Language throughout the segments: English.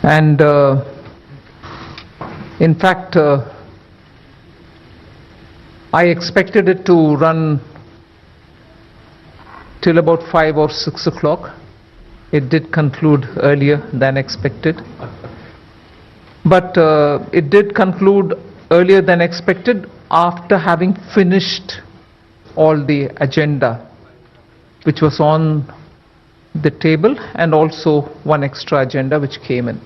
And in fact, I expected it to run till about 5 or 6 o'clock. It did conclude earlier than expected. But it did conclude earlier than expected after having finished all the agenda which was on the table, and also one extra agenda which came in.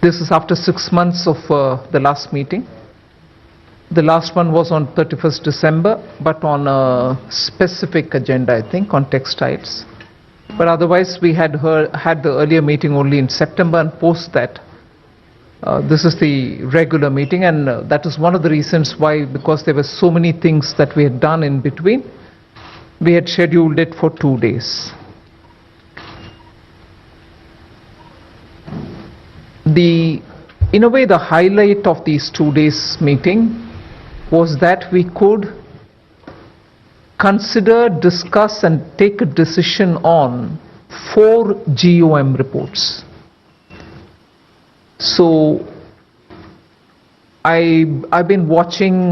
This is after 6 months of the last meeting. The last one was on 31st December, but on a specific agenda, I think, on textiles. But otherwise, we had the earlier meeting only in September, and post that, this is the regular meeting, and that is one of the reasons why, because there were so many things that we had done in between, we had scheduled it for 2 days. In a way, the highlight of these 2 days meeting was that we could consider, discuss and take a decision on 4 GOM reports. So I've been watching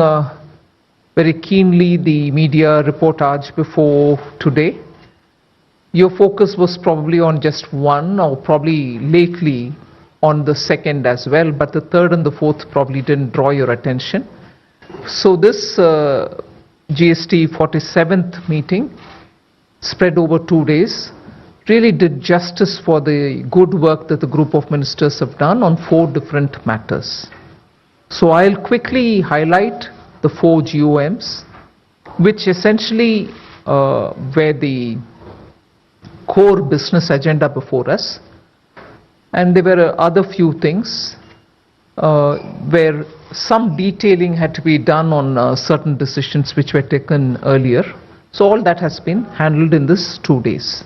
very keenly the media reportage before today. Your focus was probably on just one, or probably lately on the second as well, but the third and the fourth probably didn't draw your attention. So this GST 47th meeting, spread over 2 days, really did justice for the good work that the group of ministers have done on 4 different matters. So I'll quickly highlight the 4 GOMs, which essentially were the core business agenda before us. And there were other few things where some detailing had to be done on certain decisions which were taken earlier. So all that has been handled in this 2 days.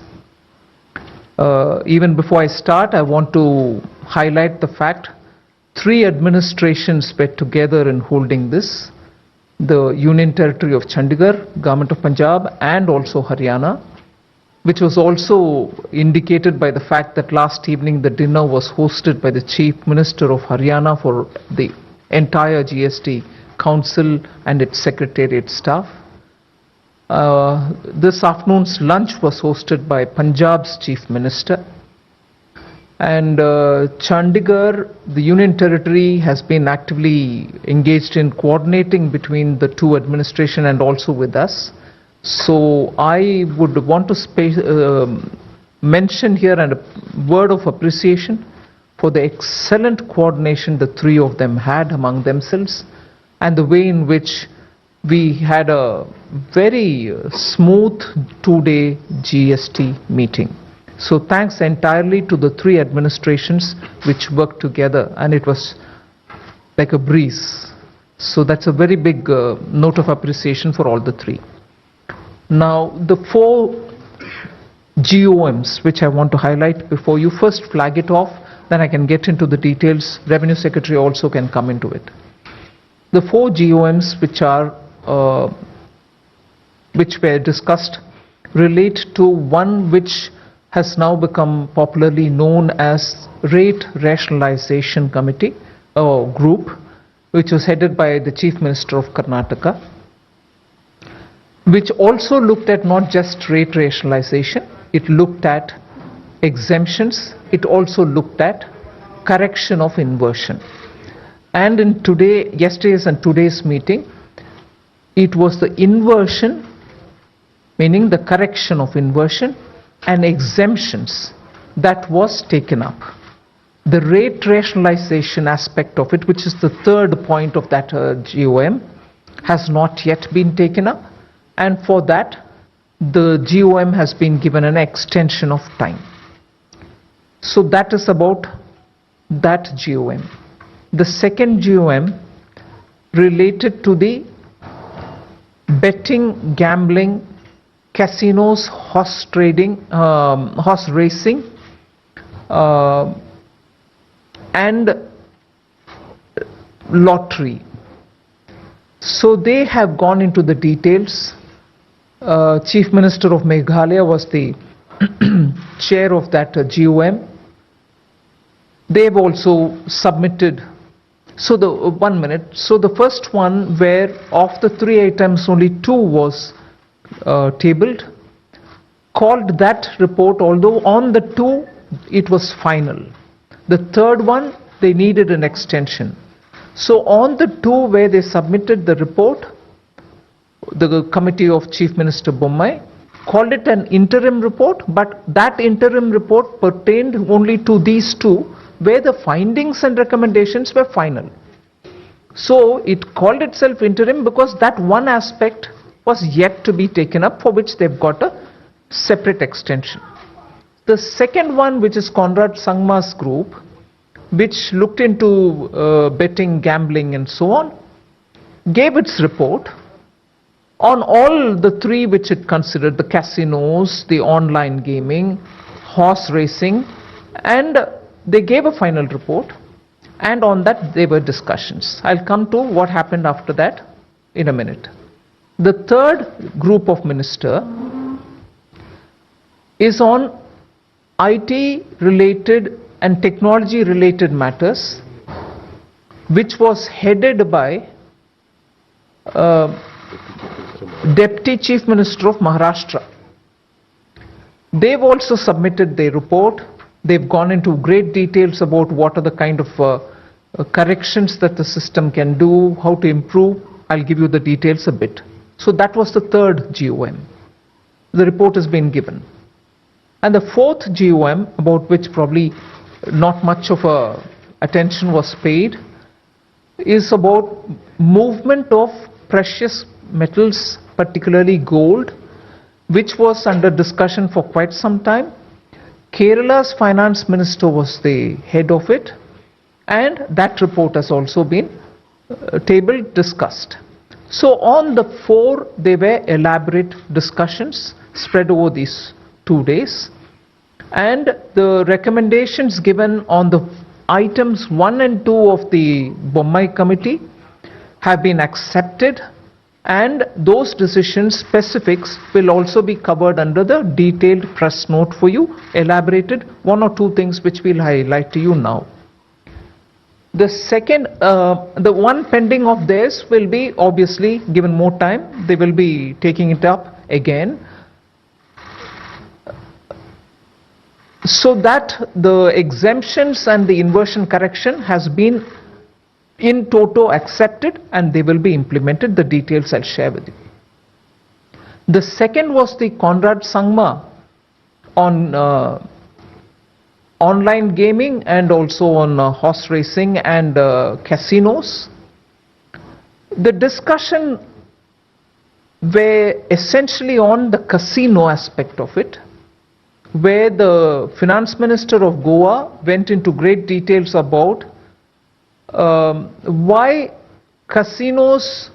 Even before I start, I want to highlight the fact 3 administrations were together in holding this: the Union Territory of Chandigarh, Government of Punjab, and also Haryana, which was also indicated by the fact that last evening the dinner was hosted by the Chief Minister of Haryana for the entire GST Council and its Secretariat staff. This afternoon's lunch was hosted by Punjab's Chief Minister. And Chandigarh, the Union Territory, has been actively engaged in coordinating between the 2 administrations and also with us. So I would want to mention here a word of appreciation for the excellent coordination the 3 of them had among themselves, and the way in which we had a very smooth 2-day GST meeting. So thanks entirely to the 3 administrations which worked together, and it was like a breeze. So that's a very big note of appreciation for all the 3. Now the 4 GOMs which I want to highlight before you first flag it off, then I can get into the details. Revenue Secretary also can come into it. The 4 GOMs which were discussed relate to one which has now become popularly known as Rate Rationalization Committee group, which was headed by the Chief Minister of Karnataka, which also looked at not just rate rationalization, it looked at exemptions, it also looked at correction of inversion. And in yesterday's and today's meeting, it was the inversion, meaning the correction of inversion, and exemptions that was taken up. The rate rationalization aspect of it, which is the 3rd point of that GOM, has not yet been taken up, and for that the GOM has been given an extension of time. So that is about that GOM. The second GOM related to the betting, gambling, casinos, horse trading, horse racing, and lottery. So they have gone into the details. Chief Minister of Meghalaya was the chair of that GOM. They've also submitted. So the 1 minute. So the first one, where of the 3 items only 2 was tabled, called that report, although on the 2 it was final. The third one, they needed an extension. So on the 2 where they submitted the report, the committee of Chief Minister Bommai called it an interim report, but that interim report pertained only to these 2, where the findings and recommendations were final. So it called itself interim because that one aspect was yet to be taken up, for which they've got a separate extension. The second one, which is Conrad Sangma's group, which looked into betting, gambling and so on, gave its report on all the 3 which it considered: the casinos, the online gaming, horse racing, and they gave a final report, and on that there were discussions. I'll come to what happened after that in a minute. The third group of minister is on IT related and technology related matters, which was headed by Deputy Chief Minister of Maharashtra. They've also submitted their report. They've gone into great details about what are the kind of corrections that the system can do, how to improve. I'll give you the details a bit. So that was the third GOM. The report has been given. And the fourth GOM, about which probably not much of attention was paid, is about movement of precious metals, particularly gold, which was under discussion for quite some time. Kerala's finance minister was the head of it, and that report has also been tabled, discussed. So on the 4, there were elaborate discussions spread over these 2 days, and the recommendations given on the items 1 and 2 of the Bommai committee have been accepted, and those decisions specifics will also be covered under the detailed press note for you, elaborated. 1 or 2 things which we'll highlight to you now. The second, the one pending of theirs will be obviously given more time. They will be taking it up again, so that the exemptions and the inversion correction has been in toto accepted, and they will be implemented. The details I'll share with you. The second was the Conrad Sangma on online gaming and also on horse racing and casinos. The discussion were essentially on the casino aspect of it, where the finance minister of Goa went into great details about why casinos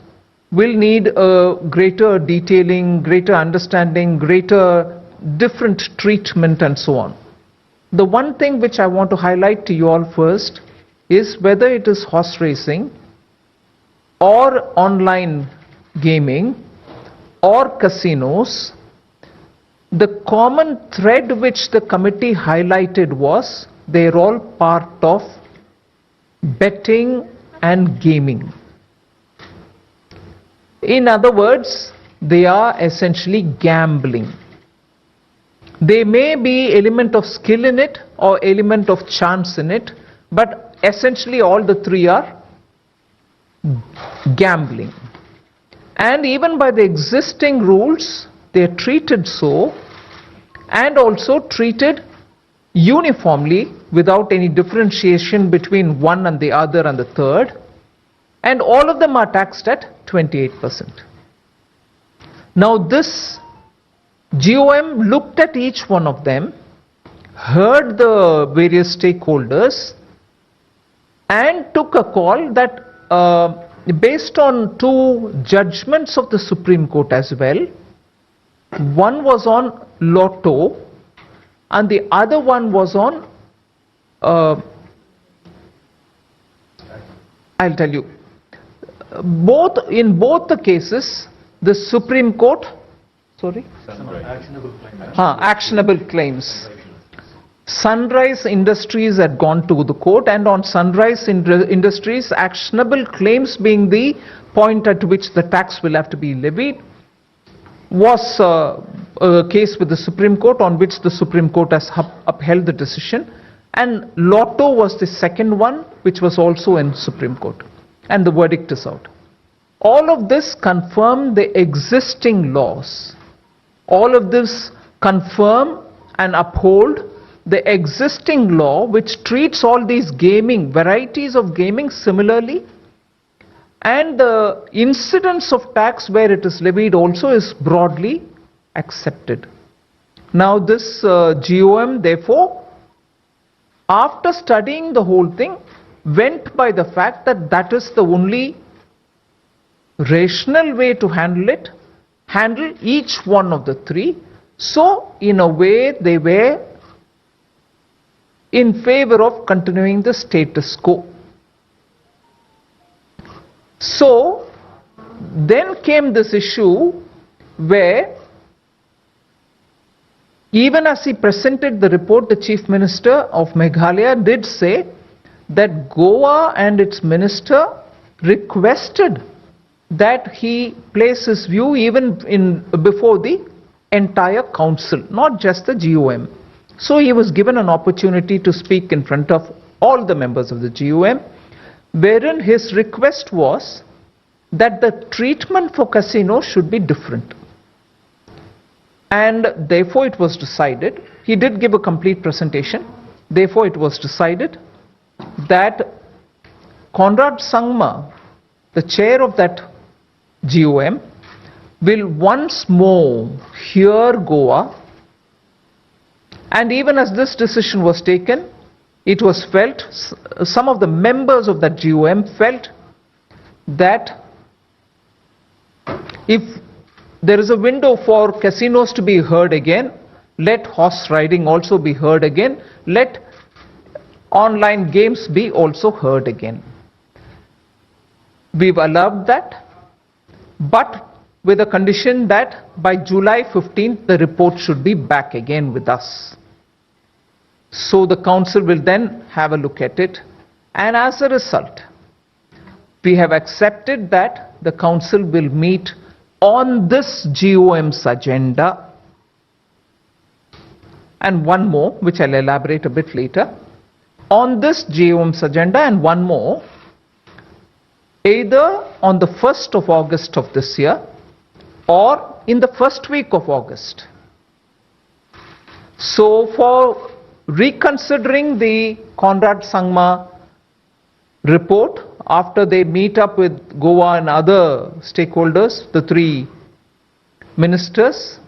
will need a greater detailing, greater understanding, greater different treatment and so on. The one thing which I want to highlight to you all first is whether it is horse racing or online gaming or casinos, the common thread which the committee highlighted was they're all part of betting and gaming. In other words, they are essentially gambling. There may be element of skill in it or element of chance in it, but essentially all the 3 are gambling. And even by the existing rules, they are treated so, and also treated uniformly without any differentiation between one and the other and the third, and all of them are taxed at 28%. Now this GOM looked at each one of them, heard the various stakeholders, and took a call that based on 2 judgments of the Supreme Court as well. One was on Lotto and the other one was on I'll tell you, in both the cases the Supreme Court Sorry? Actionable claims. Sunrise Industries had gone to the court, and on Sunrise Industries, actionable claims being the point at which the tax will have to be levied, was a case with the Supreme Court on which the Supreme Court has upheld the decision, and Lotto was the second one which was also in Supreme Court, and the verdict is out. All of this confirm the existing laws. All of this confirm and uphold the existing law which treats all these gaming, varieties of gaming similarly, and the incidence of tax where it is levied also is broadly accepted. Now this GOM therefore, after studying the whole thing, went by the fact that that is the only rational way to handle each one of the three. So in a way they were in favor of continuing the status quo. So then came this issue where, even as he presented the report, the Chief Minister of Meghalaya did say that Goa and its minister requested that he place his view even before the entire council, not just the GOM. So he was given an opportunity to speak in front of all the members of the GOM, wherein his request was that the treatment for casinos should be different. And therefore it was decided, he did give a complete presentation, therefore it was decided that Conrad Sangma, the chair of that GOM, will once more hear Goa. And even as this decision was taken, it was felt, some of the members of that GOM felt that if there is a window for casinos to be heard again, let horse riding also be heard again, let online games be also heard again. We've allowed that, but with a condition that by July 15th the report should be back again with us. So the council will then have a look at it, and as a result we have accepted that the council will meet on this GOM's agenda, and one more which I'll elaborate a bit later, on this GOM's agenda and one more, either on the 1st of August of this year or in the first week of August. So for reconsidering the Conrad Sangma report, after they meet up with Goa and other stakeholders, the three ministers,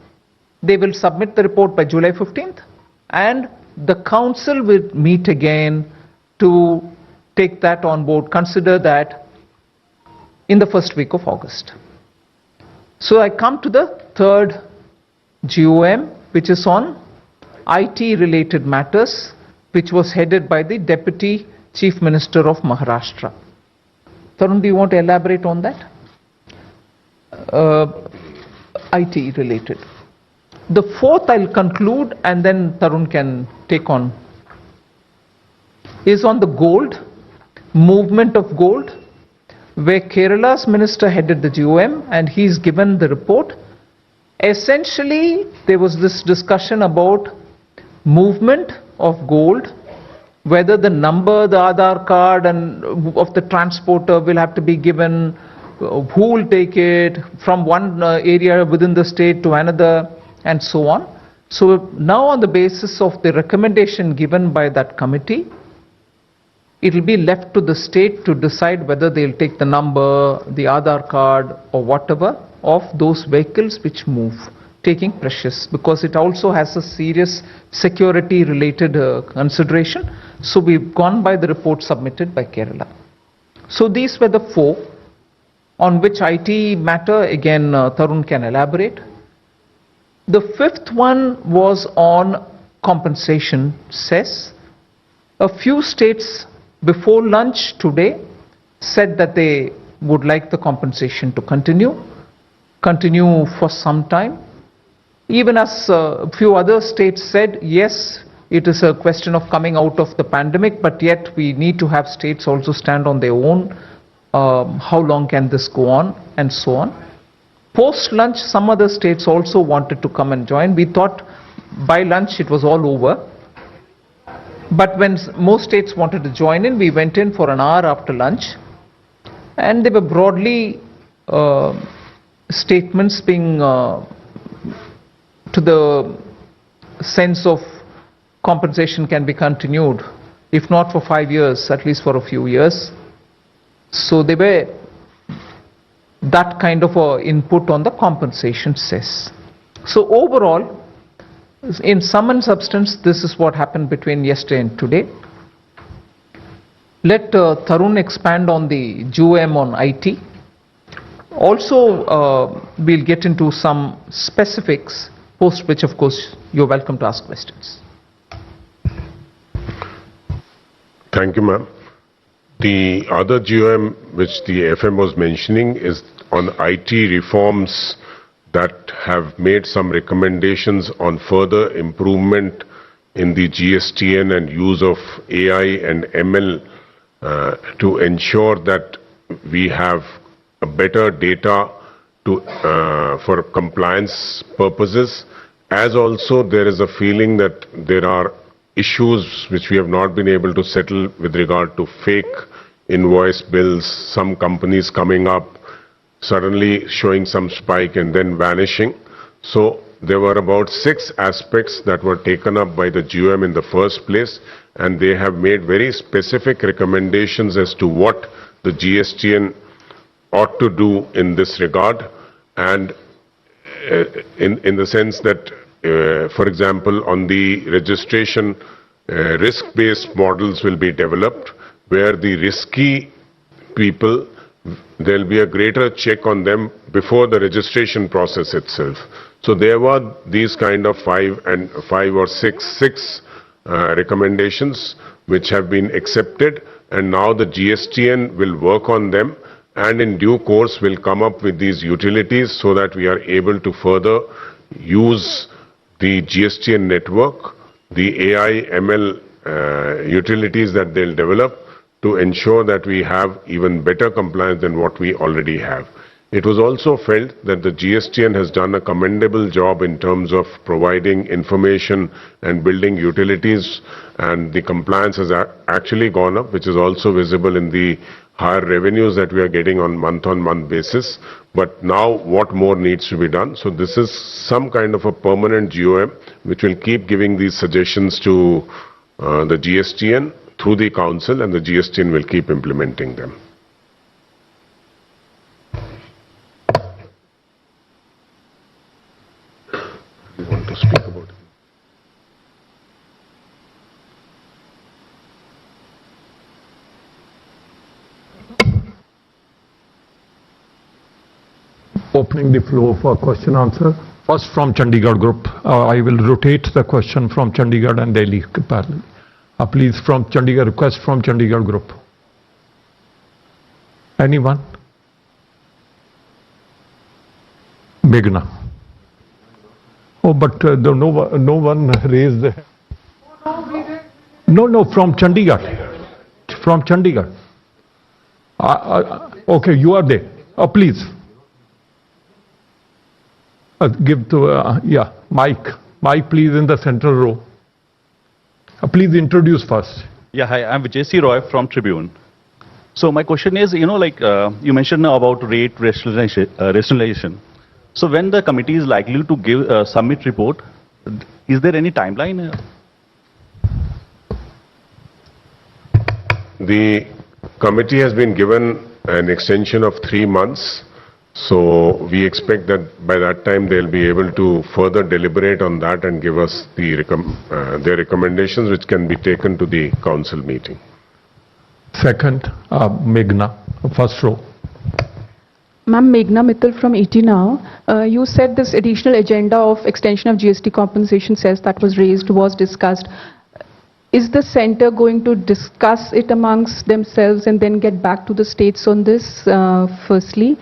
they will submit the report by July 15th, and the council will meet again to take that on board, consider that in the first week of August. So I come to the third GOM, which is on IT related matters, which was headed by the Deputy Chief Minister of Maharashtra. Tarun, do you want to elaborate on that? IT related. The fourth I'll conclude and then Tarun can take on, is on the gold, movement of gold, where Kerala's minister headed the GOM and he's given the report. Essentially, there was this discussion about movement of gold, whether the number, the Aadhaar card and of the transporter will have to be given, who will take it from one area within the state to another, and so on. So now on the basis of the recommendation given by that committee, it will be left to the state to decide whether they'll take the number, the Aadhaar card or whatever of those vehicles which move, taking precious, because it also has a serious security related consideration. So we've gone by the report submitted by Kerala. So these were the four on which IT matter, again Tarun can elaborate. The fifth one was on compensation cess. A few states before lunch today said that they would like the compensation to continue for some time. Even as a few other states said, yes, it is a question of coming out of the pandemic, but yet we need to have states also stand on their own. How long can this go on, and so on. Post lunch, some other states also wanted to come and join. We thought by lunch it was all over. But when most states wanted to join in, we went in for an hour after lunch, and they were broadly statements being to the sense of compensation can be continued, if not for 5 years, at least for a few years. So they were that kind of input on the compensation cess. So overall, in sum and substance, this is what happened between yesterday and today. Let Tarun expand on the GOM on IT. Also, we'll get into some specifics, post which, of course, you're welcome to ask questions. Thank you, ma'am. The other GOM which the FM was mentioning is on IT reforms that have made some recommendations on further improvement in the GSTN and use of AI and ML to ensure that we have a better data to, for compliance purposes, as also there is a feeling that there are issues which we have not been able to settle with regard to fake invoice bills, some companies coming up, suddenly showing some spike and then vanishing. So there were about 6 aspects that were taken up by the GOM in the first place, and they have made very specific recommendations as to what the GSTN ought to do in this regard, and in the sense that for example, on the registration, risk-based models will be developed, where the risky people, there will be a greater check on them before the registration process itself. So there were these kind of 5 or 6 recommendations which have been accepted, and now the GSTN will work on them, and in due course will come up with these utilities so that we are able to further use the GSTN network, the AI ML utilities that they'll develop to ensure that we have even better compliance than what we already have. It was also felt that the GSTN has done a commendable job in terms of providing information and building utilities, and the compliance has actually gone up, which is also visible in the higher revenues that we are getting on month-on-month basis. But now what more needs to be done? So this is some kind of a permanent GOM which will keep giving these suggestions to the GSTN through the council, and the GSTN will keep implementing them. You want to speak about it? Opening the floor for question answer. First from Chandigarh group. I will rotate the question from Chandigarh and Delhi parallel. Please from Chandigarh, request from Chandigarh group. Anyone? Meghna. Oh, but no one raised the hand. No, from Chandigarh. From Chandigarh. Okay, you are there. Please. Give to, Mike, please, in the central row. Please introduce first. Yeah, hi, I'm Vijay Roy from Tribune. So my question is, you mentioned about rate rationalization. So when the committee is likely to give a submit report, is there any timeline? The committee has been given an extension of 3 months. So we expect that by that time they'll be able to further deliberate on that and give us their recommendations, which can be taken to the council meeting. Second, Meghna, first row. Ma'am, Meghna Mittal from ET Now. You said this additional agenda of extension of GST compensation cess that was raised was discussed. Is the centre going to discuss it amongst themselves and then get back to the states on this, firstly?